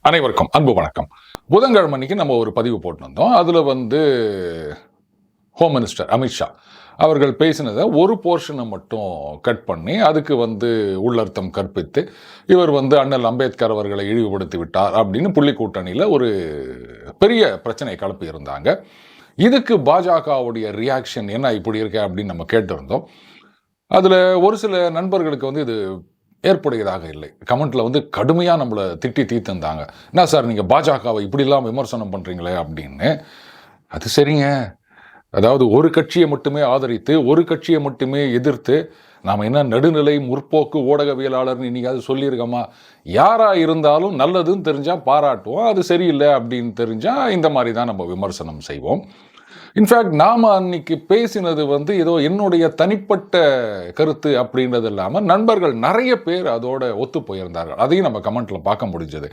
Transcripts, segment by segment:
அனைவருக்கும் அன்பு வணக்கம். புதன்கிழமை அன்னைக்கு நம்ம ஒரு பதிவு போட்டிருந்தோம். அதில் ஹோம் மினிஸ்டர் அமித்ஷா அவர்கள் பேசினதை ஒரு போர்ஷனை மட்டும் கட் பண்ணி அதுக்கு உள்ளர்த்தம் கற்பித்து இவர் அண்ணல் அம்பேத்கர் அவர்களை இழிவுபடுத்தி விட்டார் அப்படின்னு புள்ளி கூட்டணியில் ஒரு பெரிய பிரச்சனை கிளப்பி இருந்தாங்க. இதுக்கு பாஜகவுடைய ரியாக்ஷன் என்ன இப்படி இருக்க அப்படின்னு நம்ம கேட்டிருந்தோம். அதில் ஒரு சில நண்பர்களுக்கு இது ஏற்புடையதாக இல்லை. கமெண்ட்ல கடுமையாக நம்மளை திட்டி தீர்த்திருந்தாங்க. என்ன சார் நீங்கள் பாஜகவை இப்படிலாம் விமர்சனம் பண்ணுறீங்களே அப்படின்னு. அது சரிங்க, அதாவது ஒரு கட்சியை மட்டுமே ஆதரித்து ஒரு கட்சியை மட்டுமே எதிர்த்து நாம் என்ன நடுநிலை முற்போக்கு ஊடகவியலாளர்னு இன்னைக்காவது சொல்லியிருக்கோமா? யாராக இருந்தாலும் நல்லதுன்னு தெரிஞ்சால் பாராட்டுவோம், அது சரியில்லை அப்படின்னு தெரிஞ்சால் இந்த மாதிரி தான் நம்ம விமர்சனம் செய்வோம். இன்ஃபேக்ட் நாம் அன்னைக்கு பேசினது ஏதோ என்னுடைய தனிப்பட்ட கருத்து அப்படின்றது இல்லாமல் நண்பர்கள் நிறைய பேர் அதோட ஒத்து போயிருந்தார்கள். அதையும் நம்ம கமெண்ட்ல பார்க்க முடிஞ்சது.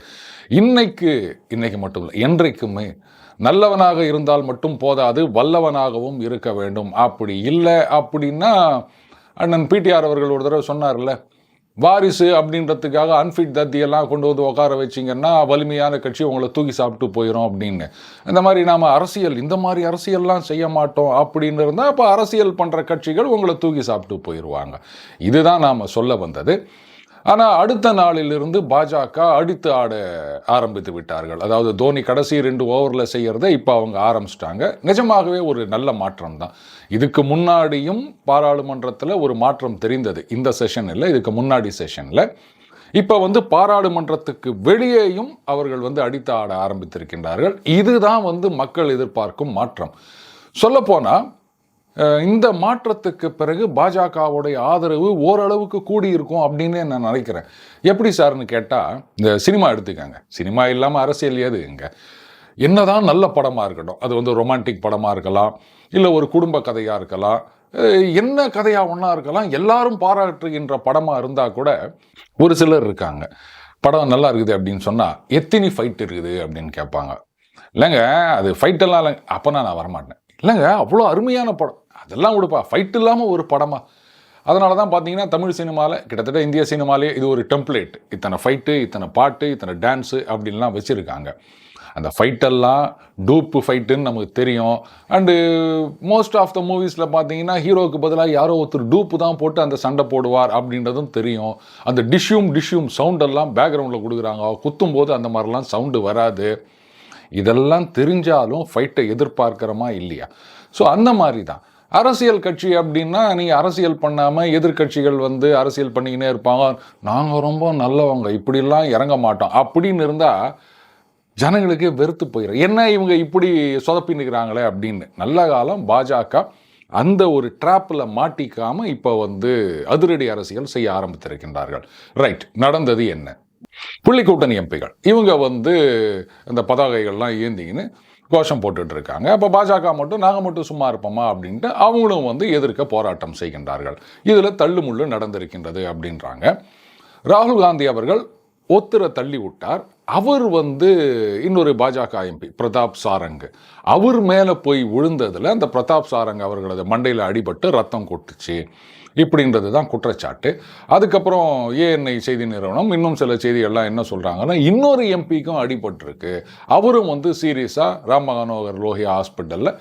இன்னைக்கு மட்டும் இல்லை, என்றைக்குமே நல்லவனாக இருந்தால் மட்டும் போதாது, வல்லவனாகவும் இருக்க வேண்டும். அப்படி இல்லை அப்படின்னா அண்ணன் பிடிஆர் அவர்கள் ஒரு தடவை சொன்னார்ல, வாரிசு அப்படின்றதுக்காக அன்ஃபிட் தத்தியெல்லாம் கொண்டு உட்கார வச்சிங்கன்னா வலிமையான கட்சி உங்களை தூக்கி சாப்பிட்டு போயிடும் அப்படின்னு. இந்த மாதிரி நாம் இந்த மாதிரி அரசியல்லாம் செய்ய மாட்டோம் அப்படின்னு இருந்தால் அப்போ அரசியல் பண்ணுற கட்சிகள் உங்களை தூக்கி சாப்பிட்டு போயிடுவாங்க. இதுதான் நாம் சொல்ல வந்தது. ஆனால் அடுத்த நாளிலிருந்து பாஜக அடித்து ஆட ஆரம்பித்து விட்டார்கள். அதாவது தோனி கடைசி 2 ஓவரில் செய்கிறத இப்போ அவங்க ஆரம்பிச்சிட்டாங்க. நிஜமாகவே ஒரு நல்ல மாற்றம் தான். இதுக்கு முன்னாடியும் பாராளுமன்றத்தில் ஒரு மாற்றம் தெரிந்தது. இந்த செஷனில், இதுக்கு முன்னாடி செஷனில். இப்போ பாராளுமன்றத்துக்கு வெளியேயும் அவர்கள் அடித்து ஆட ஆரம்பித்திருக்கின்றார்கள். இதுதான் மக்கள் எதிர்பார்க்கும் மாற்றம். சொல்லப்போனால் இந்த மாற்றத்துக்கு பிறகு பாஜகவுடைய ஆதரவு ஓரளவுக்கு கூடியிருக்கும் அப்படின்னு நான் நினைக்கிறேன். எப்படி சார்னு கேட்டால், இந்த சினிமா எடுத்துக்காங்க. சினிமா இல்லாமல் அரசியல் ஏதுங்க? என்னதான் நல்ல படமாக இருக்கட்டும், அது ரொமான்டிக் படமாக இருக்கலாம், இல்லை ஒரு குடும்ப கதையாக இருக்கலாம், என்ன கதையாக ஒன்றா இருக்கலாம், எல்லாரும் பாராட்டுகின்ற படமாக இருந்தால் கூட ஒரு சிலர் இருக்காங்க, படம் நல்லா இருக்குது அப்படின்னு சொன்னால் எத்தனை ஃபைட் இருக்குது அப்படின்னு கேட்பாங்க. இல்லைங்க அது ஃபைட்டெல்லாம் இல்லைங்க, அப்போ நான் வரமாட்டேன். இல்லைங்க அவ்வளோ அருமையான படம், அதெல்லாம் கொடுப்பா, ஃபைட் இல்லாமல் ஒரு படமா? அதனால தான் பார்த்தீங்கன்னா தமிழ் சினிமாவில், கிட்டத்தட்ட இந்திய சினிமாலே இது ஒரு டெம்ப்ளேட். இத்தனை ஃபைட்டு, இத்தனை பாட்டு, இத்தனை டான்ஸு அப்படின்லாம் வச்சுருக்காங்க. அந்த ஃபைட்டெல்லாம் டூப்பு ஃபைட்டுன்னு நமக்கு தெரியும். அண்டு மோஸ்ட் ஆஃப் த மூவிஸில் பார்த்தீங்கன்னா ஹீரோவுக்கு பதிலாக யாரோ ஒருத்தர் டூப்பு தான் போட்டு அந்த சண்டை போடுவார் அப்படின்றதும் தெரியும். அந்த டிஷ்யூம் சவுண்டெல்லாம் பேக்ரவுண்டில் கொடுக்குறாங்க. குத்தும் போது அந்த மாதிரிலாம் சவுண்டு வராது. இதெல்லாம் தெரிஞ்சாலும் ஃபைட்டை எதிர்பார்க்கிறோமா இல்லையா? ஸோ அந்த மாதிரி தான் அரசியல் கட்சி அப்படின்னா, நீங்கள் அரசியல் பண்ணாமல் எதிர்கட்சிகள் அரசியல் பண்ணிக்கினே இருப்பாங்க. நாங்கள் ரொம்ப நல்லவங்க, இப்படிலாம் இறங்க மாட்டோம் அப்படின்னு இருந்தால் ஜனங்களுக்கே வெறுத்து போயிடும். என்ன இவங்க இப்படி சொதப்பின்னுக்கிறாங்களே அப்படின்னு. நல்ல காலம் பாஜக அந்த ஒரு ட்ராப்பில் மாட்டிக்காமல் இப்போ அதிரடி அரசியல் செய்ய ஆரம்பித்திருக்கின்றார்கள். ரைட், நடந்தது என்ன? புள்ளி கூட்டணி எம்பிகள் இவங்க இந்த பதாகைகள்லாம் ஏந்திங்கன்னு கோஷம் போட்டுட்டு இருக்காங்க. அப்போ பாஜக மட்டும் நாங்கள் மட்டும் சும்மா இருப்போமா அப்படின்ட்டு அவங்களும் எதிர்க்க போராட்டம் செய்கின்றார்கள். இதில் தள்ளுமுள்ளு நடந்திருக்கின்றது அப்படின்றாங்க. ராகுல் காந்தி அவர்கள் ஒத்துரை தள்ளி விட்டார். அவர் இன்னொரு பாஜக எம்பி பிரதாப் சாரங், அவர் மேலே போய் விழுந்ததில் அந்த பிரதாப் சாரங் அவர்களது மண்டையில் அடிபட்டு ரத்தம் கொட்டுச்சு இப்படின்றது தான் குற்றச்சாட்டு. அதுக்கப்புறம் ஏஎன்ஐ செய்தி நிறுவனம் இன்னும் சில செய்திகள்லாம் என்ன சொல்கிறாங்கன்னா, இன்னொரு எம்பிக்கும் அடிபட்டிருக்கு, அவரும் சீரியஸாக ராம் மனோகர் லோஹியா ஹாஸ்பிட்டலில்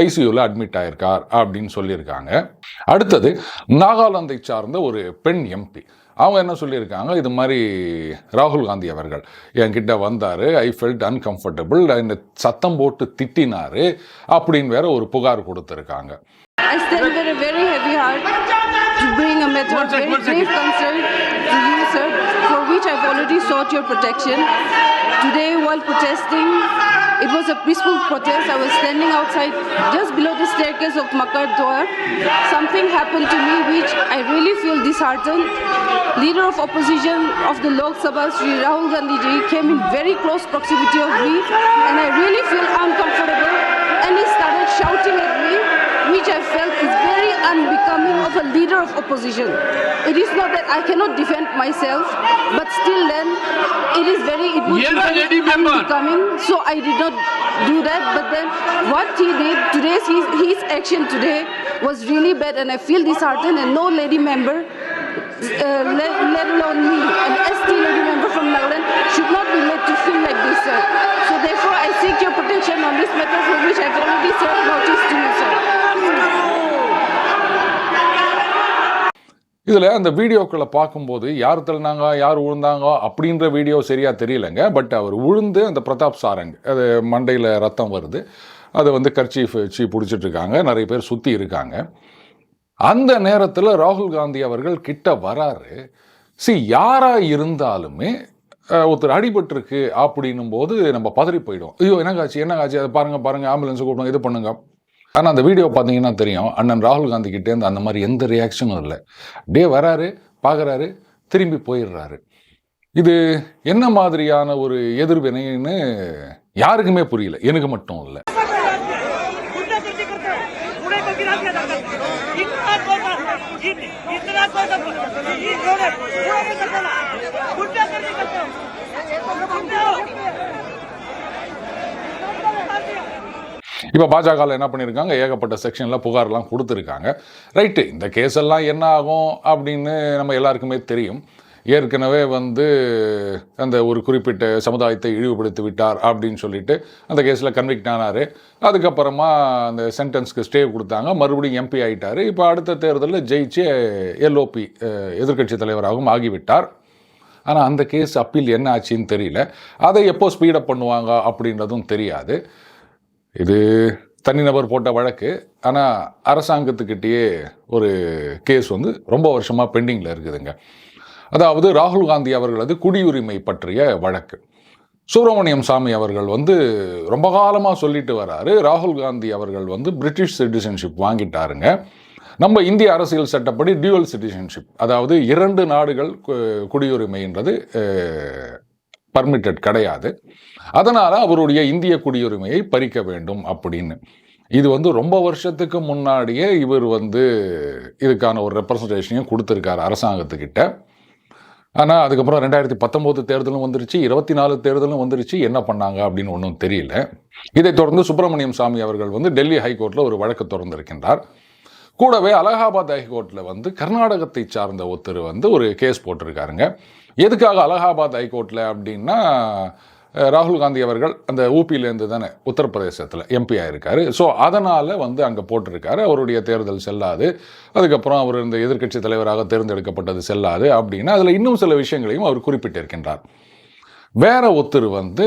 ஐசியூவில் அட்மிட் ஆயிருக்கார் அப்படின்னு சொல்லியிருக்காங்க. அடுத்தது நாகாலாந்தை சார்ந்த ஒரு பெண் எம்பி, அவங்க என்ன சொல்லியிருக்காங்க, இது மாதிரி ராகுல் காந்தி அவர்கள் என்கிட்ட வந்தார், ஐ ஃபெல்ட் அன்கம்ஃபர்டபுள், இந்த சத்தம் போட்டு திட்டினார் அப்படின்னு வேற ஒரு புகார் கொடுத்துருக்காங்க. I stand with a very heavy heart to bring a matter of very grave concern to you, sir, for which I've already sought your protection. Today, while protesting, it was a peaceful protest. I was standing outside just below the staircase of Makar Dwar. Something happened to me which I really feel disheartened. Leader of opposition of the Lok Sabha, Sri Rahul Gandhi ji, came in very close proximity of me and I really feel uncomfortable, and he started shouting at me, which I felt is very unbecoming of a leader of opposition. It is not that I cannot defend myself, but still then it would be very unbecoming, so I did not do that. But then what he did today, his action today was really bad, and I feel disheartened, and no lady member let alone me, an ST lady member from Nagaland, should not be made to feel like this, sir. So therefore, I seek your protection on this matter for which I've already served notice to you, sir. இதில் அந்த வீடியோக்களை பார்க்கும்போது யார் தள்ளினாங்க யார் விழுந்தாங்க அப்படின்ற video சரியாக தெரியலைங்க. But அவர் விழுந்து அந்த பிரதாப் சாரங் அது மண்டையில் ரத்தம் வருது, அதை வந்து கர்ச்சீஃப் வச்சு பிடிச்சிட்ருக்காங்க, நிறைய பேர் சுற்றி இருக்காங்க. அந்த நேரத்தில் ராகுல் காந்தி அவர்கள் கிட்ட வராரு. யாராக இருந்தாலுமே ஒருத்தர் அடிபட்டிருக்கு அப்படின்னும் போது நம்ம பதறி போயிடும். ஐயோ என்னங்காச்சு அதை பாருங்கள் ஆம்புலன்ஸை கூப்பிடுங்க, இது பண்ணுங்க. ஆனால் அந்த வீடியோ பார்த்தீங்கன்னா தெரியும், அண்ணன் ராகுல் காந்தி கிட்டேருந்து அந்த மாதிரி எந்த ரியாக்ஷனும் இல்லை. அப்படியே வராரு, பார்க்குறாரு, திரும்பி போயிடுறாரு. இது என்ன மாதிரியான ஒரு எதிர்வினைன்னு யாருக்குமே புரியல, எனக்கு மட்டும் இல்லை. இப்போ பாஜகவில் என்ன பண்ணியிருக்காங்க, ஏகப்பட்ட செக்ஷனில் புகார்லாம் கொடுத்துருக்காங்க. ரைட்டு, இந்த கேஸ் எல்லாம் என்ன ஆகும் அப்படின்னு நம்ம எல்லாருக்குமே தெரியும். ஏற்கனவே வந்து அந்த ஒரு குறிப்பிட்ட சமுதாயத்தை இழிவுபடுத்தி விட்டார் அப்படின்னு சொல்லிட்டு அந்த கேஸில் கன்விக்ட் ஆனார். அதுக்கப்புறமா அந்த சென்டென்ஸ்க்கு ஸ்டே கொடுத்தாங்க, மறுபடியும் எம்பி ஆகிட்டார். இப்போ அடுத்த தேர்தலில் ஜெயிச்சு எல்ஓபி எதிர்க்கட்சி தலைவராகவும் ஆகிவிட்டார். ஆனால் அந்த கேஸ் அப்பீல் என்ன ஆச்சுன்னு தெரியல. அதை எப்போ ஸ்பீடப் பண்ணுவாங்க அப்படின்றதும் தெரியாது. இது தனிநபர் போட்ட வழக்கு. ஆனால் அரசாங்கத்துக்கிட்டேயே ஒரு கேஸ் வந்து ரொம்ப வருஷமாக பெண்டிங்கில் இருக்குதுங்க. அதாவது ராகுல் காந்தி அவர்களது குடியுரிமை பற்றிய வழக்கு. சுப்பிரமணியம் சாமி அவர்கள் வந்து ரொம்ப காலமாக சொல்லிட்டு வராரு, ராகுல் காந்தி அவர்கள் வந்து பிரிட்டிஷ் சிட்டிசன்ஷிப் வாங்கிட்டாருங்க. நம்ம இந்திய அரசியல் சட்டப்படி டியூவல் சிட்டிசன்ஷிப், அதாவது 2 நாடுகள் குடியுரிமைன்றது பர்மிட்டட் கிடையாது. அதனால் அவருடைய இந்திய குடியுரிமையை பறிக்க வேண்டும் அப்படின்னு. இது வந்து ரொம்ப வருஷத்துக்கு முன்னாடியே இவர் வந்து இதுக்கான ஒரு ரெப்ரசன்டேஷனையும் கொடுத்துருக்காரு அரசாங்கத்துக்கிட்ட. ஆனால் அதுக்கப்புறம் 2019 தேர்தலும் வந்துருச்சு, 24 தேர்தலும் வந்துருச்சு. என்ன பண்ணாங்க அப்படின்னு ஒன்றும் தெரியல. இதைத் தொடர்ந்து சுப்பிரமணியம் சாமி அவர்கள் வந்து டெல்லி ஹைகோர்ட்டில் ஒரு வழக்கு தொடர்ந்திருக்கின்றார். கூடவே அலகாபாத் ஹைகோர்ட்டில் வந்து கர்நாடகத்தை சார்ந்த ஒருத்தர் வந்து ஒரு கேஸ் போட்டிருக்காருங்க. எதுக்காக அலகாபாத் ஹைகோர்ட்டில் அப்படின்னா, ராகுல் காந்தி அவர்கள் அந்த ஊபியிலேருந்து தானே உத்தரப்பிரதேசத்தில் எம்பி ஆயிருக்காரு. ஸோ அதனால் வந்து அங்கே போட்டிருக்காரு, அவருடைய தேர்தல் செல்லாது, அதுக்கப்புறம் அவர் இந்த எதிர்க்கட்சி தலைவராக தேர்ந்தெடுக்கப்பட்டது செல்லாது அப்படின்னு அதில் இன்னும் சில விஷயங்களையும் அவர் குறிப்பிட்டிருக்கின்றார். வேற ஒருத்தர் வந்து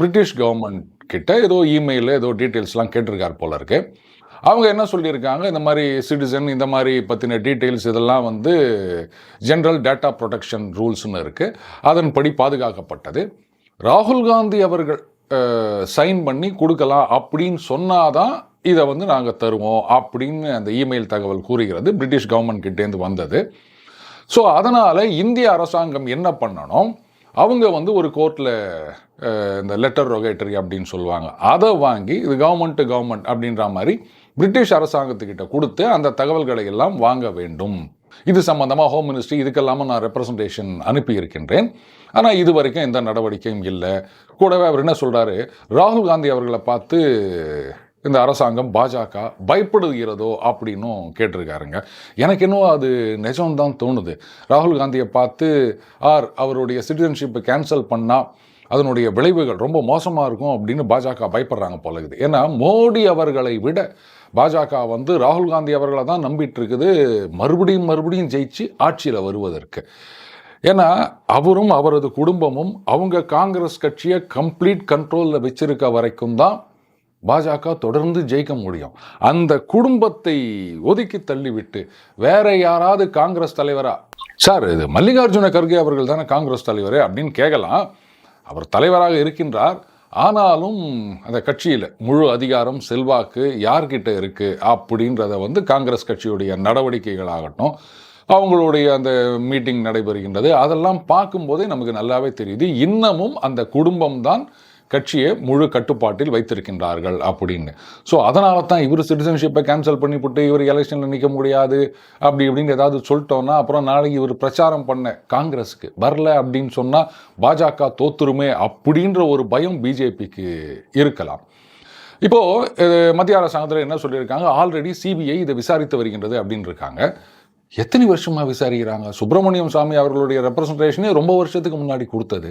பிரிட்டிஷ் கவர்மெண்ட் கிட்ட ஏதோ இமெயிலில் ஏதோ டீட்டெயில்ஸ்லாம் கேட்டிருக்கார் போல இருக்கு. அவங்க என்ன சொல்லியிருக்காங்க, இந்த மாதிரி சிட்டிசன் இந்த மாதிரி பற்றின டீட்டெயில்ஸ் இதெல்லாம் வந்து ஜென்ரல் டேட்டா ப்ரொடெக்ஷன் ரூல்ஸ்னு இருக்குது, அதன்படி பாதுகாக்கப்பட்டது. ராகுல் காந்தி அவர்கள் சைன் பண்ணி கொடுக்கலாம் அப்படின்னு சொன்னாதான் இதை வந்து நாங்கள் தருவோம் அப்படின்னு அந்த இமெயில் தகவல் கூறுகிறது, பிரிட்டிஷ் கவர்மெண்ட் கிட்டேருந்து வந்தது. ஸோ அதனால் இந்திய அரசாங்கம் என்ன பண்ணணும், அவங்க வந்து ஒரு கோர்ட்டில் இந்த லெட்டர் ரொகேட்டரி அப்படின்னு சொல்லுவாங்க, அதை வாங்கி இது கவர்மெண்ட் டு கவர்மெண்ட் அப்படின்ற மாதிரி பிரிட்டிஷ் அரசாங்கத்துக்கிட்ட கொடுத்து அந்த தகவல்களை எல்லாம் வாங்க வேண்டும். இது சம்பந்தமாக ஹோம் மினிஸ்ட்ரி இதுக்கெல்லாமல் நான் ரெப்ரசன்டேஷன் அனுப்பி இருக்கின்றேன். ஆனால் இது வரைக்கும் எந்த நடவடிக்கையும் இல்லை. கூடவே அவர் என்ன சொல்கிறாரு, ராகுல் காந்தி அவர்களை பார்த்து இந்த அரசாங்கம் பாஜக பயப்படுகிறதோ அப்படின்னும் கேட்டிருக்காருங்க. எனக்கு இன்னும் அது நிஜம்தான் தோணுது. ராகுல் காந்தியை பார்த்து அவருடைய சிட்டிசன்ஷிப்பை கேன்சல் பண்ணால் அதனுடைய விளைவுகள் ரொம்ப மோசமாக இருக்கும் அப்படின்னு பாஜக பயப்படுறாங்க போல இருக்குது. ஏன்னா மோடி அவர்களை விட பாஜக வந்து ராகுல் காந்தி அவர்களை தான் நம்பிட்டு இருக்குது மறுபடியும் ஜெயிச்சு ஆட்சியில் வருவதற்கு. ஏன்னா அவரும் அவரது குடும்பமும் அவங்க காங்கிரஸ் கட்சியை கம்ப்ளீட் கண்ட்ரோலில் வச்சிருக்க வரைக்கும் தான் பாஜக தொடர்ந்து ஜெயிக்க முடியும். அந்த குடும்பத்தை ஒதுக்கி தள்ளிவிட்டு வேற யாராவது காங்கிரஸ் தலைவரா, சார் இது மல்லிகார்ஜுன கர்கே அவர்கள் தானே காங்கிரஸ் தலைவர் அப்படின்னு கேட்கலாம். அவர் தலைவராக இருக்கின்றார், ஆனாலும் அந்த கட்சியில் முழு அதிகாரம் செல்வாக்கு யார்கிட்ட இருக்குது அப்படின்றத வந்து காங்கிரஸ் கட்சியுடைய நடவடிக்கைகளாகட்டும், அவங்களுடைய அந்த மீட்டிங் நடைபெறுகின்றது, அதெல்லாம் பார்க்கும்போதே நமக்கு நல்லாவே தெரியுது இன்னமும் அந்த குடும்பம்தான் கட்சியை முழு கட்டுப்பாட்டில் வைத்திருக்கின்றார்கள் அப்படின்னு. ஸோ அதனால தான் இவர் சிட்டிசன்ஷிப்பை கேன்சல் பண்ணிவிட்டு இவர் எலெக்ஷனில் நிற்க முடியாது அப்படி இப்படின்னு ஏதாவது சொல்லிட்டோன்னா அப்புறம் நாளைக்கு இவர் பிரச்சாரம் பண்ண காங்கிரஸுக்கு வரல அப்படின்னு சொன்னால் பாஜக தோத்துருமே அப்படின்ற ஒரு பயம் பிஜேபிக்கு இருக்கலாம். இப்போது மத்திய அரசாங்கத்தில் என்ன சொல்லியிருக்காங்க, ஆல்ரெடி சிபிஐ இதை விசாரித்து வருகின்றது அப்படின்னு இருக்காங்க. எத்தனை வருஷமா விசாரிக்கிறாங்க? சுப்பிரமணியம் சாமி அவர்களுடைய ரெப்ரசன்டேஷனே ரொம்ப வருஷத்துக்கு முன்னாடி கொடுத்தது.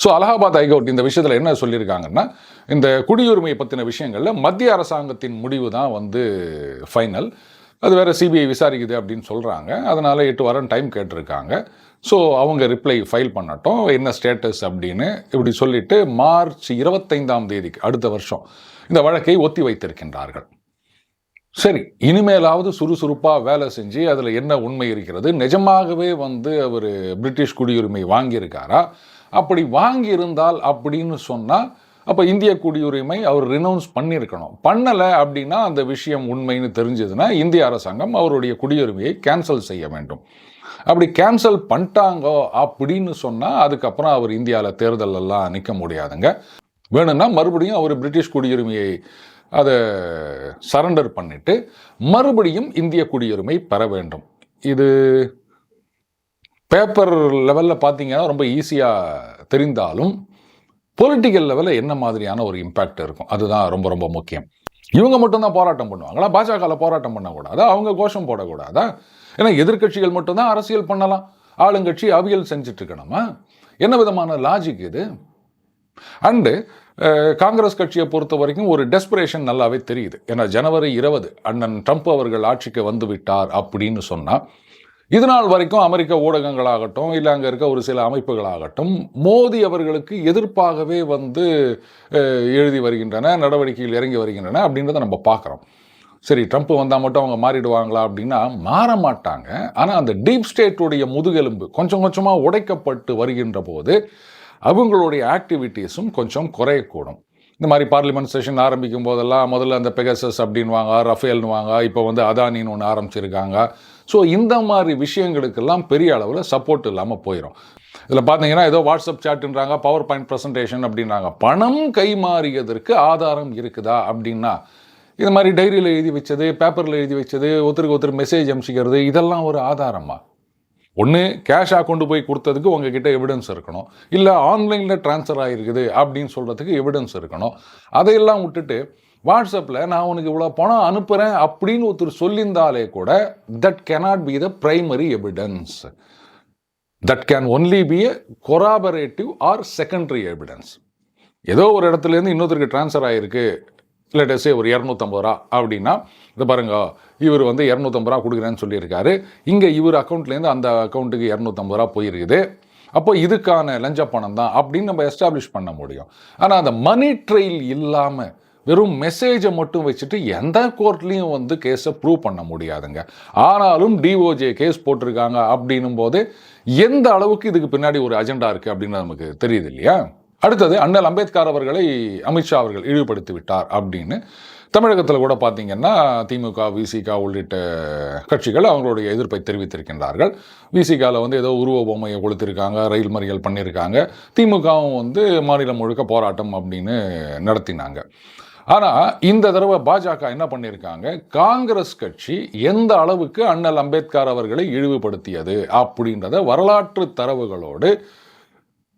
ஸோ அலகாபாத் ஹைகோர்ட் இந்த விஷயத்தில் என்ன சொல்லியிருக்காங்கன்னா, இந்த குடியுரிமை பற்றின விஷயங்களில் மத்திய அரசாங்கத்தின் முடிவு தான் வந்து ஃபைனல். அது வேறு சிபிஐ விசாரிக்குது அப்படின்னு சொல்கிறாங்க. அதனால் 8 வாரம் டைம் கேட்டிருக்காங்க. ஸோ அவங்க ரிப்ளை ஃபைல் பண்ணட்டும், என்ன ஸ்டேட்டஸ் அப்படின்னு இப்படி சொல்லிட்டு மார்ச் 25ஆம் தேதிக்கு அடுத்த வருஷம் இந்த வழக்கை ஒத்தி வைத்திருக்கின்றார்கள். சரி, இனிமேலாவது சுறுசுறுப்பாக வேலை செஞ்சு அதில் என்ன உண்மை இருக்கிறது, நிஜமாகவே வந்து அவர் பிரிட்டிஷ் குடியுரிமை வாங்கியிருக்காரா, அப்படி வாங்கியிருந்தால் அப்படின்னு சொன்னால் அப்போ இந்திய குடியுரிமை அவர் ரினவுன்ஸ் பண்ணியிருக்கணும். பண்ணலை அப்படின்னா அந்த விஷயம் உண்மைன்னு தெரிஞ்சதுன்னா இந்திய அரசாங்கம் அவருடைய குடியுரிமையை கேன்சல் செய்ய வேண்டும். அப்படி கேன்சல் பண்ணிட்டாங்கோ அப்படின்னு சொன்னால் அதுக்கப்புறம் அவர் இந்தியாவில் தேர்தலெல்லாம் நிற்க முடியாதுங்க. வேணும்னா மறுபடியும் அவர் பிரிட்டிஷ் குடியுரிமையை அதை சரண்டர் பண்ணிட்டு மறுபடியும் இந்திய குடியுரிமை பெற வேண்டும். இது பேப்பர் லெவலில் பார்த்தீங்கன்னா ரொம்ப ஈஸியாக தெரிந்தாலும் பொலிட்டிக்கல் லெவலில் என்ன மாதிரியான ஒரு இம்பேக்ட் இருக்கும் அதுதான் ரொம்ப ரொம்ப முக்கியம். இவங்க மட்டும்தான் போராட்டம் பண்ணுவாங்களா? பாஜகவில் போராட்டம் பண்ணக்கூடாதா? அவங்க கோஷம் போடக்கூடாதா? ஏன்னா எதிர்கட்சிகள் மட்டும்தான் அரசியல் பண்ணலாம், ஆளுங்கட்சி அவியல் செஞ்சுட்டு இருக்கணுமா? என்ன விதமான லாஜிக் இது? அண்டு காங்கிரஸ் கட்சியை பொறுத்த வரைக்கும் ஒரு டெஸ்பிரேஷன் நல்லாவே தெரியுது. ஏன்னா ஜனவரி 20 அண்ணன் ட்ரம்ப் அவர்கள் ஆட்சிக்கு வந்து விட்டார் அப்படின்னு சொன்னால் இதனால் வரைக்கும் அமெரிக்க ஊடகங்களாகட்டும் இல்லை அங்கே இருக்க ஒரு சில அமைப்புகளாகட்டும் மோடி அவர்களுக்கு எதிர்ப்பாகவே வந்து எழுதி வருகின்றன, நடவடிக்கையில் இறங்கி வருகின்றன அப்படின்றத நம்ம பார்க்குறோம். சரி, ட்ரம்ப் வந்தால் மட்டும் அவங்க மாறிடுவாங்களா அப்படின்னா மாற மாட்டாங்க. ஆனால் அந்த டீப் ஸ்டேட்டுடைய முதுகெலும்பு கொஞ்சம் கொஞ்சமாக உடைக்கப்பட்டு வருகின்ற போது அவங்களுடைய ஆக்டிவிட்டீஸும் கொஞ்சம் குறையக்கூடும். இந்த மாதிரி பார்லிமெண்ட் செஷன் ஆரம்பிக்கும் போதெல்லாம் முதல்ல அந்த பெகசஸ் அப்படின்வாங்க, ரஃபேல்னுவாங்க, இப்போ வந்து அதானின்னு ஒன்று ஆரம்பிச்சிருக்காங்க. ஸோ இந்த மாதிரி விஷயங்களுக்கெல்லாம் பெரிய அளவில் சப்போர்ட் இல்லாமல் போயிடும். இதில் பார்த்தீங்கன்னா ஏதோ வாட்ஸ்அப் சாட்டுன்றாங்க, பவர் பாயிண்ட் ப்ரெசன்டேஷன் அப்படின்றாங்க. பணம் கைமாறியதற்கு ஆதாரம் இருக்குதா அப்படின்னா இது மாதிரி டைரியில் எழுதி வச்சது, பேப்பரில் எழுதி வச்சது, ஒருத்தருக்கு மெசேஜ் அனுப்பிச்சிக்கிறது, இதெல்லாம் ஒரு ஆதாரமா? ஒன்று கேஷாக கொண்டு போய் கொடுத்ததுக்கு உங்ககிட்ட எவிடன்ஸ் இருக்கணும், இல்லை ஆன்லைனில் ட்ரான்ஸ்ஃபர் ஆகிருக்குது அப்படின்னு சொல்கிறதுக்கு எவிடன்ஸ் இருக்கணும். அதையெல்லாம் விட்டுட்டு வாட்ஸ்அப்பில் நான் உனக்கு இவ்வளோ பணம் அனுப்புகிறேன் அப்படின்னு ஒருத்தர் சொல்லியிருந்தாலே கூட that cannot be the primary evidence. That can only be a corroborative or secondary evidence. ஏதோ ஒரு இடத்துலேருந்து இன்னொருத்தருக்கு ட்ரான்ஸ்ஃபர் ஆகிருக்கு, லேட்டஸ்டே ஒரு 250 ரூபா அப்படின்னா இது பாருங்க, இவர் வந்து 250 ரூபா கொடுக்குறேன்னு சொல்லியிருக்காரு, இங்கே இவர் அக்கௌண்ட்லேருந்து அந்த அக்கௌண்ட்டுக்கு 250 ரூபா போயிருக்குது, அப்போ இதுக்கான லஞ்ச பணம் தான் அப்படின்னு நம்ம எஸ்டாப்ளிஷ் பண்ண முடியும். ஆனால் அந்த மணி ட்ரெயில் இல்லாமல் வெறும் மெசேஜை மட்டும் வச்சுட்டு எந்த கோர்ட்லேயும் வந்து கேஸை ப்ரூவ் பண்ண முடியாதுங்க. ஆனாலும் டிஓஜே கேஸ் போட்டிருக்காங்க அப்படின்னும் போது எந்த அளவுக்கு இதுக்கு பின்னாடி ஒரு அஜெண்டா இருக்குது அப்படின்னு நமக்கு தெரியுது இல்லையா? அடுத்தது அண்ணல் அம்பேத்கர் அவர்களை அமித்ஷா அவர்கள் இழிவுபடுத்தி விட்டார் அப்படின்னு தமிழகத்தில் கூட பார்த்தீங்கன்னா திமுக, விசிக உள்ளிட்ட கட்சிகள் அவங்களுடைய எதிர்ப்பை தெரிவித்திருக்கின்றார்கள். விசிகாவில் வந்து ஏதோ உருவ பொம்மையை கொளுத்திருக்காங்க, ரயில் மறியல் பண்ணியிருக்காங்க. திமுகவும் வந்து மாநிலம் முழுக்க போராட்டம் அப்படின்னு நடத்தினாங்க. ஆனால் இந்த தடவை பாஜக என்ன பண்ணியிருக்காங்க, காங்கிரஸ் கட்சி எந்த அளவுக்கு அண்ணல் அம்பேத்கர் அவர்களை இழிவுபடுத்தியது அப்படின்றத வரலாற்று தரவுகளோடு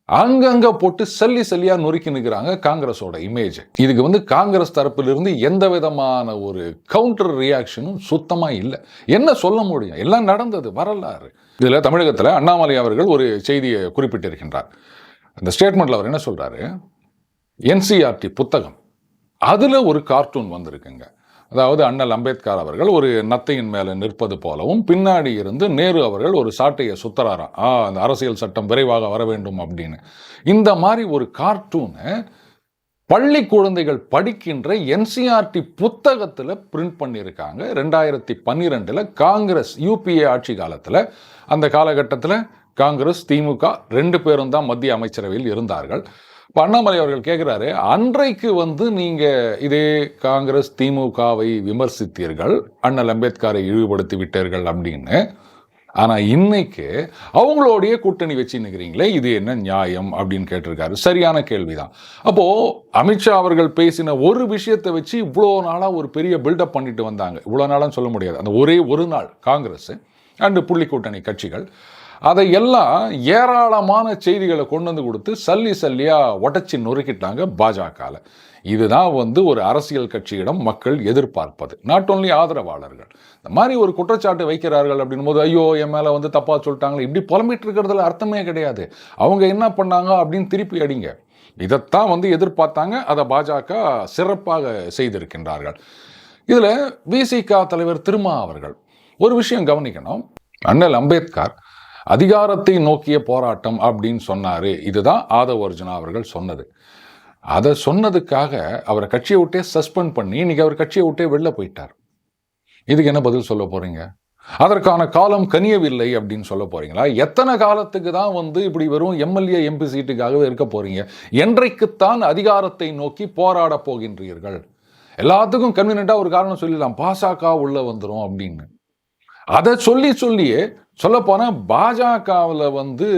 அங்கங்க போட்டு சல்லியாக நொறுக்கி நிற்கிறாங்க காங்கிரஸோட இமேஜ். இதுக்கு வந்து காங்கிரஸ் தரப்பிலிருந்து எந்த விதமான ஒரு கவுண்டர் ரியாக்ஷனும் சுத்தமாக இல்லை. என்ன சொல்ல முடியும்? எல்லாம் நடந்தது வரலாறு. இதில் தமிழகத்தில் அண்ணாமலை அவர்கள் ஒரு செய்தியை குறிப்பிட்டிருக்கின்றார். அந்த ஸ்டேட்மெண்ட்டில் அவர் என்ன சொல்கிறாரு, என்சிஆர்டி புத்தகம் அதில் ஒரு கார்ட்டூன் வந்திருக்குங்க. அதாவது அண்ணல் அம்பேத்கர் அவர்கள் ஒரு நத்தையின் மேலே நிற்பது போலவும் பின்னாடி இருந்து நேரு அவர்கள் ஒரு சாட்டையை சுத்தராராம், அந்த அரசியல் சட்டம் விரைவாக வர வேண்டும் அப்படின்னு. இந்த மாதிரி ஒரு கார்ட்டூனை பள்ளி குழந்தைகள் படிக்கின்ற என்சிஆர்டி புத்தகத்தில் பிரிண்ட் பண்ணியிருக்காங்க. 2012 காங்கிரஸ் யூபிஏ ஆட்சி காலத்தில். அந்த காலகட்டத்தில் காங்கிரஸ், திமுக 2 பேரும் தான் மத்திய அமைச்சரவையில் இருந்தார்கள். இப்போ அண்ணாமலை அவர்கள் கேட்குறாரு, அன்றைக்கு வந்து நீங்கள் இதே காங்கிரஸ் திமுகவை விமர்சித்தீர்கள், அண்ணல் அம்பேத்கரை இழிவுபடுத்தி விட்டீர்கள் அப்படின்னு. ஆனால் இன்னைக்கு அவங்களோடைய கூட்டணி வச்சு நிற்கிறீங்களே, இது என்ன நியாயம் அப்படின்னு கேட்டிருக்காரு. சரியான கேள்விதான். அப்போது அமித்ஷா அவர்கள் பேசின ஒரு விஷயத்தை வச்சு இவ்வளோ நாளாக ஒரு பெரிய பில்டப் பண்ணிட்டு வந்தாங்க. இவ்வளோ நாளான்னு சொல்ல முடியாது, அந்த ஒரே ஒரு நாள் காங்கிரஸ் அண்டு புள்ளி கூட்டணி கட்சிகள் அதையெல்லாம் ஏராளமான செய்திகளை கொண்டு வந்து கொடுத்து சல்லியாக உடச்சி நொறுக்கிட்டாங்க பாஜகவில். இதுதான் வந்து ஒரு அரசியல் கட்சியிடம் மக்கள் எதிர்பார்ப்பது. நாட் ஓன்லி ஆதரவாளர்கள். இந்த மாதிரி ஒரு குற்றச்சாட்டு வைக்கிறார்கள் அப்படின்னும் போது, ஐயோ என் மேலே வந்து தப்பாக சொல்லிட்டாங்களே, இப்படி புலம்பிட்டு இருக்கிறதுல அர்த்தமே கிடையாது. அவங்க என்ன பண்ணாங்க அப்படின்னு திருப்பி அடிங்க. இதைத்தான் வந்து எதிர்பார்த்தாங்க. அதை பாஜக சிறப்பாக செய்திருக்கின்றார்கள். இதில் விசிக தலைவர் திருமா அவர்கள் ஒரு விஷயம் கவனிக்கணும். அண்ணல் அம்பேத்கர் அதிகாரத்தை நோக்கிய போராட்டம் அப்படின்னு சொன்னாரு. இதுதான் ஆதவ அர்ஜுனா அவர்கள் சொன்னது. அதை சொன்னதுக்காக அவரை கட்சியை விட்டே சஸ்பெண்ட் பண்ணி இன்னைக்கு அவர் கட்சியை விட்டே வெளில போயிட்டார். இதுக்கு என்ன பதில் சொல்ல போறீங்க? அதற்கான காலம் கனியவில்லை அப்படின்னு சொல்ல போறீங்களா? எத்தனை காலத்துக்கு தான் வந்து இப்படி வெறும் எம்எல்ஏ எம்பி சீட்டுக்காகவே இருக்க போறீங்க? என்றைக்குத்தான் அதிகாரத்தை நோக்கி போராட போகின்றீர்கள்? எல்லாத்துக்கும் கன்வீனியன்ட்டா ஒரு காரணம் சொல்லிடலாம், பாஜக உள்ள வந்துடும் அப்படின்னு. அதை சொல்லியே சொல்லப்போனால் பாஜகவில் வந்து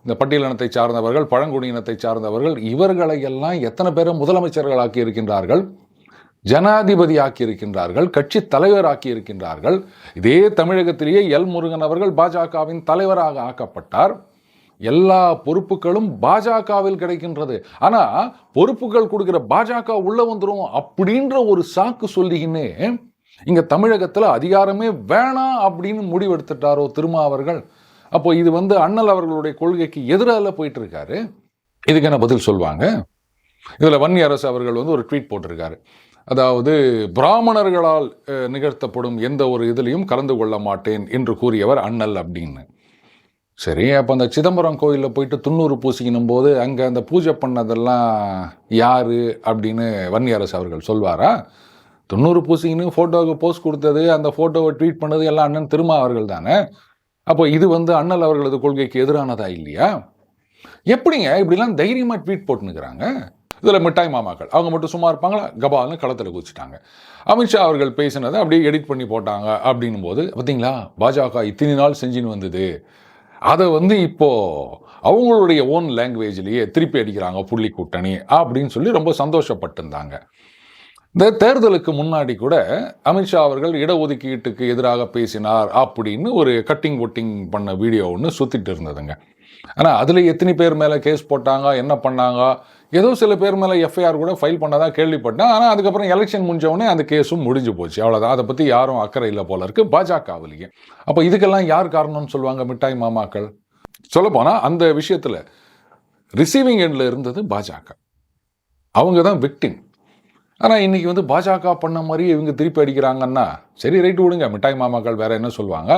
இந்த பட்டியலினத்தை சார்ந்தவர்கள், பழங்குடியினத்தை சார்ந்தவர்கள், இவர்களையெல்லாம் எத்தனை பேரை முதலமைச்சர்கள் ஆக்கி இருக்கின்றார்கள், ஜனாதிபதி ஆக்கி இருக்கின்றார்கள், கட்சி தலைவர் ஆக்கி இருக்கின்றார்கள். இதே தமிழகத்திலேயே எல் முருகன் அவர்கள் பாஜகவின் தலைவராக ஆக்கப்பட்டார். எல்லா பொறுப்புகளும் பாஜகவில் கிடைக்கின்றது. ஆனா பொறுப்புகள் கொடுக்கிற பாஜக உள்ள வந்துடும் அப்படின்ற ஒரு சாக்கு சொல்லிக்கின்னே இங்க தமிழகத்துல அதிகாரமே வேணாம் அப்படின்னு முடிவெடுத்துட்டாரோ திருமா அவர்கள். அப்போ இது வந்து அண்ணல் அவர்களுடைய கொள்கைக்கு எதிராக போயிட்டு இருக்காரு. இதுக்கு என்ன பதில் சொல்லுவாங்க? இதுல வன்னி அரசு அவர்கள் வந்து ஒரு ட்வீட் போட்டிருக்காரு. அதாவது, பிராமணர்களால் நிகழ்த்தப்படும் எந்த ஒரு இதுலையும் கலந்து கொள்ள மாட்டேன் என்று கூறியவர் அண்ணல் அப்படின்னு. சரி, அப்போ அந்த சிதம்பரம் கோயிலில் போயிட்டு துண்ணூறு பூசிக்கணும் போது அங்கே அந்த பூஜை பண்ணதெல்லாம் யாரு அப்படின்னு வன்னி அரசு அவர்கள் சொல்வாரா? துண்ணூறு பூசிக்கின்னு ஃபோட்டோவுக்கு போஸ்ட் கொடுத்தது, அந்த ஃபோட்டோவை ட்வீட் பண்ணது எல்லாம் அண்ணன் திருமா அவர்கள் தானே. அப்போ இது வந்து அண்ணல் அவர்களது கொள்கைக்கு எதிரானதா இல்லையா? எப்படிங்க இப்படிலாம் தைரியமாக ட்வீட் போட்டுனுக்கிறாங்க? இதில் மிட்டாய் மாமாக்கள் அவங்க மட்டும் சும்மா இருப்பாங்களா? கபால்னு களத்தில் குதிச்சிட்டாங்க. அமித்ஷா அவர்கள் பேசினதை அப்படியே எடிட் பண்ணி போட்டாங்க அப்படின்னும் போது, பார்த்தீங்களா பாஜக இத்தனை நாள் செஞ்சுன்னு வந்தது, அதை வந்து இப்போ அவங்களுடைய ஓன் லாங்குவேஜ்லேயே திருப்பி அடிக்கிறாங்க புள்ளி கூட்டணி அப்படின்னு சொல்லி ரொம்ப சந்தோஷப்பட்டிருந்தாங்க. இந்த தேர்தலுக்கு முன்னாடி கூட அமித்ஷா அவர்கள் இடஒதுக்கீட்டுக்கு எதிராக பேசினார் அப்படின்னு ஒரு கட்டிங் ஒட்டிங் பண்ண வீடியோ ஒன்று சுற்றிட்டு இருந்ததுங்க. ஆனால் அதில் எத்தனை பேர் மேலே கேஸ் போட்டாங்க, என்ன பண்ணாங்க, ஏதோ சில பேர் மேலே எஃப்ஐஆர் கூட ஃபைல் பண்ணதான் கேள்விப்பட்டேன். ஆனால் அதுக்கப்புறம் எலெக்ஷன் முடிஞ்சவொடனே அந்த கேஸும் முடிஞ்சு போச்சு, அவ்வளோதான். அதை பற்றி யாரும் அக்கறை இல்லை போல இருக்கு பாஜகவிலேயே. அப்போ இதுக்கெல்லாம் யார் காரணம்னு சொல்லுவாங்க மிட்டாய் மாமாக்கள்? சொல்லப்போனால் அந்த விஷயத்தில் ரிசீவிங் எண்டில் இருந்தது பாஜக. அவங்க தான் விக்டிம். ஆனால் இன்றைக்கி வந்து பாஜக பண்ண மாதிரி இவங்க திருப்பி அடிக்கிறாங்கன்னா சரி, ரைட்டு விடுங்க, மிட்டாய் மாமாக்கள் வேறு என்ன சொல்லுவாங்க.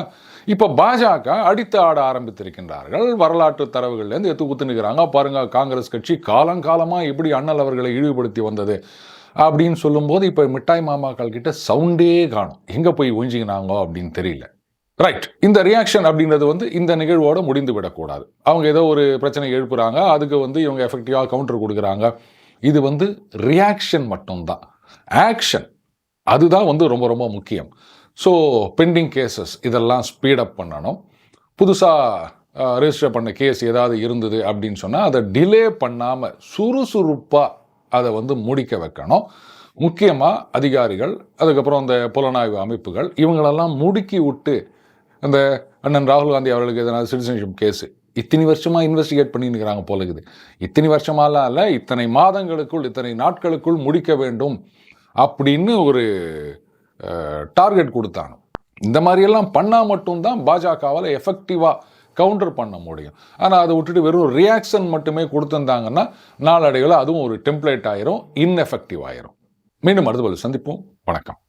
இப்போ பாஜக அடித்து ஆட ஆரம்பித்திருக்கின்றார்கள். வரலாற்று தரவுகள்லேருந்து எத்து குத்துனுக்கிறாங்க. பாருங்கள், காங்கிரஸ் கட்சி காலங்காலமாக எப்படி அண்ணல் அவர்களை இழிவுபடுத்தி வந்தது அப்படின்னு சொல்லும்போது இப்போ மிட்டாய் மாமாக்கள் கிட்ட சவுண்டே காணும். எங்கே போய் ஒழிஞ்சிக்கினாங்க அப்படின்னு தெரியல. ரைட், இந்த ரியாக்ஷன் அப்படின்றது வந்து இந்த நிகழ்வோடு முடிந்து விடக்கூடாது. அவங்க ஏதோ ஒரு பிரச்சனை எழுப்புறாங்க, அதுக்கு வந்து இவங்க எஃபெக்டிவாக கவுண்டர் கொடுக்குறாங்க. இது வந்து ரியாக்ஷன் மட்டும்தான். ஆக்ஷன் அதுதான் வந்து ரொம்ப ரொம்ப முக்கியம். ஸோ பெண்டிங் கேசஸ் இதெல்லாம் ஸ்பீடப் பண்ணணும். புதுசாக ரெஜிஸ்டர் பண்ண கேஸ் ஏதாவது இருந்தது அப்படின்னு சொன்னால் அதை டிலே பண்ணாமல் சுறுசுறுப்பாக அதை வந்து முடிக்க வைக்கணும். முக்கியமாக அதிகாரிகள், அதுக்கப்புறம் அந்த புலனாய்வு அமைப்புகள் இவங்களெல்லாம் முடுக்கி விட்டு, அந்த அண்ணன் ராகுல் காந்தி அவர்களுக்கு எதனா சிட்டிசன்ஷிப் கேஸு இத்தனை வருஷமாக இன்வெஸ்டிகேட் பண்ணிருக்கிறாங்க போல இருக்குது. இத்தனை வருஷமாலாம் இல்லை, இத்தனை மாதங்களுக்குள், இத்தனை நாட்களுக்குள் முடிக்க வேண்டும் அப்படின்னு ஒரு டார்கெட் கொடுத்தாங்க. இந்த மாதிரியெல்லாம் பண்ணால் மட்டும்தான் பாஜகவால் எஃபெக்டிவாக கவுண்டர் பண்ண முடியும். ஆனால் அதை விட்டுட்டு வெறும் ரியாக்ஷன் மட்டுமே கொடுத்துருந்தாங்கன்னா நாளடைவில் அதுவும் ஒரு டெம்ப்ளேட் ஆயிரும், இன்எஃபெக்டிவ் ஆயிரும். மீண்டும் அடுத்த சந்திப்போம். வணக்கம்.